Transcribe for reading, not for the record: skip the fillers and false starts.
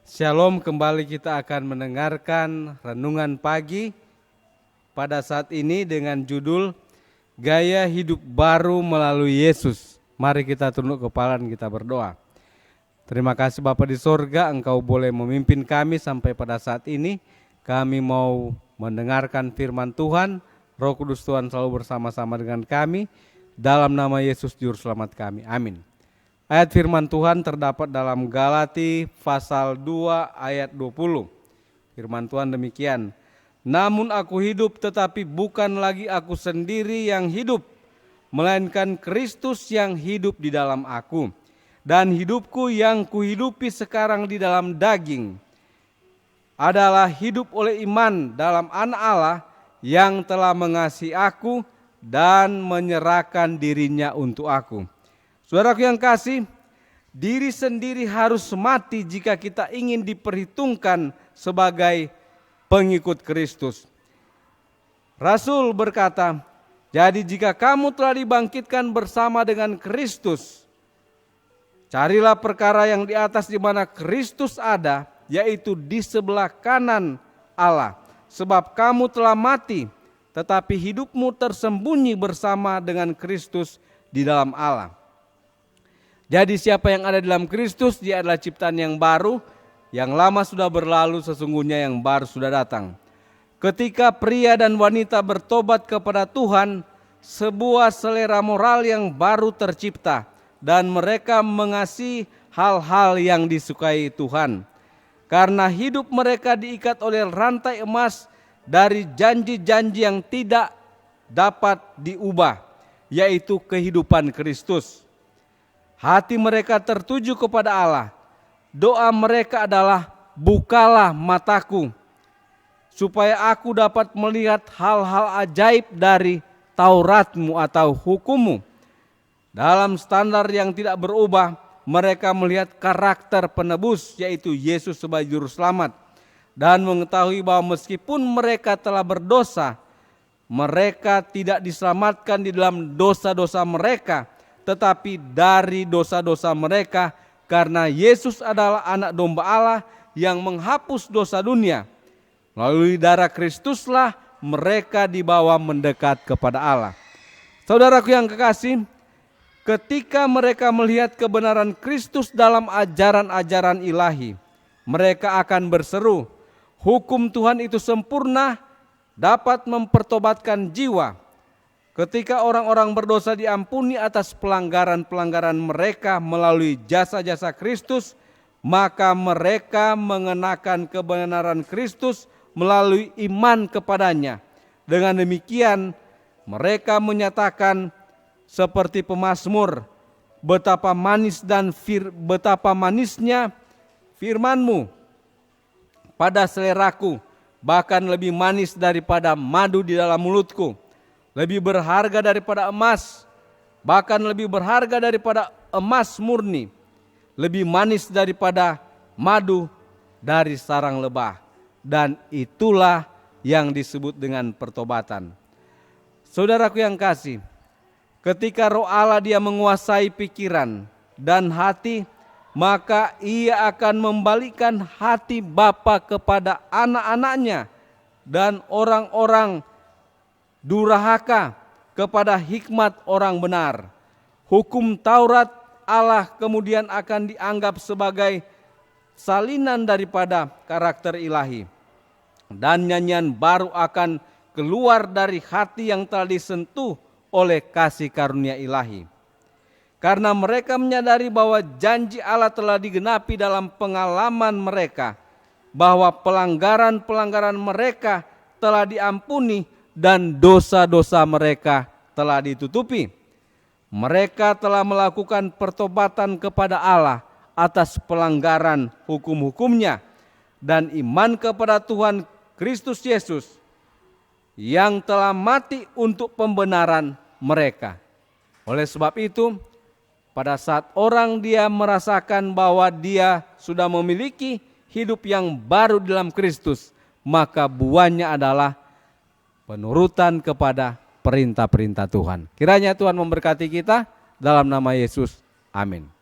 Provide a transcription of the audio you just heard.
Shalom, kembali kita akan mendengarkan renungan pagi pada saat ini dengan judul Gaya Hidup Baru Melalui Yesus. Mari kita tunduk kepala dan kita berdoa. Terima kasih Bapa di sorga, Engkau boleh memimpin kami sampai pada saat ini. Kami mau mendengarkan firman Tuhan, Roh Kudus Tuhan selalu bersama-sama dengan kami. Dalam nama Yesus Juru Selamat kami, amin. Ayat firman Tuhan terdapat dalam Galati pasal 2 ayat 20. Firman Tuhan demikian. Namun aku hidup tetapi bukan lagi aku sendiri yang hidup, melainkan Kristus yang hidup di dalam aku. Dan hidupku yang kuhidupi sekarang di dalam daging adalah hidup oleh iman dalam Anak Allah yang telah mengasihi aku dan menyerahkan dirinya untuk aku. Saudaraku yang kasih, diri sendiri harus mati jika kita ingin diperhitungkan sebagai pengikut Kristus. Rasul berkata, jadi jika kamu telah dibangkitkan bersama dengan Kristus, carilah perkara yang di atas di mana Kristus ada, yaitu di sebelah kanan Allah. Sebab kamu telah mati, tetapi hidupmu tersembunyi bersama dengan Kristus di dalam Allah. Jadi siapa yang ada dalam Kristus, dia adalah ciptaan yang baru, yang lama sudah berlalu, sesungguhnya yang baru sudah datang. Ketika pria dan wanita bertobat kepada Tuhan, sebuah selera moral yang baru tercipta dan mereka mengasihi hal-hal yang disukai Tuhan. Karena hidup mereka diikat oleh rantai emas dari janji-janji yang tidak dapat diubah, yaitu kehidupan Kristus. Hati mereka tertuju kepada Allah. Doa mereka adalah, bukalah mataku, supaya aku dapat melihat hal-hal ajaib dari Tauratmu atau hukummu. Dalam standar yang tidak berubah, mereka melihat karakter penebus, yaitu Yesus sebagai Juru Selamat. Dan mengetahui bahwa meskipun mereka telah berdosa, mereka tidak diselamatkan di dalam dosa-dosa mereka, tetapi dari dosa-dosa mereka, karena Yesus adalah Anak Domba Allah yang menghapus dosa dunia. Melalui darah Kristuslah mereka dibawa mendekat kepada Allah. Saudaraku yang kekasih, ketika mereka melihat kebenaran Kristus dalam ajaran-ajaran ilahi, mereka akan berseru, hukum Tuhan itu sempurna, dapat mempertobatkan jiwa. Ketika orang-orang berdosa diampuni atas pelanggaran-pelanggaran mereka melalui jasa-jasa Kristus, maka mereka mengenakan kebenaran Kristus melalui iman kepadanya. Dengan demikian, mereka menyatakan seperti pemazmur, betapa manis dan betapa manisnya firman-Mu pada seleraku, bahkan lebih manis daripada madu di dalam mulutku. Lebih berharga daripada emas, bahkan lebih berharga daripada emas murni, lebih manis daripada madu dari sarang lebah. Dan itulah yang disebut dengan pertobatan. Saudaraku yang kasih, ketika Roh Allah dia menguasai pikiran dan hati, maka ia akan membalikkan hati Bapa kepada anak-anaknya dan orang-orang durhaka kepada hikmat orang benar. Hukum Taurat Allah kemudian akan dianggap sebagai salinan daripada karakter ilahi. Dan nyanyian baru akan keluar dari hati yang telah disentuh oleh kasih karunia ilahi. Karena mereka menyadari bahwa janji Allah telah digenapi dalam pengalaman mereka, bahwa pelanggaran-pelanggaran mereka telah diampuni dan dosa-dosa mereka telah ditutupi. Mereka telah melakukan pertobatan kepada Allah atas pelanggaran hukum-hukumnya dan iman kepada Tuhan Kristus Yesus yang telah mati untuk pembenaran mereka. Oleh sebab itu, pada saat orang dia merasakan bahwa dia sudah memiliki hidup yang baru dalam Kristus, maka buahnya adalah penurutan kepada perintah-perintah Tuhan. Kiranya Tuhan memberkati kita dalam nama Yesus. Amin.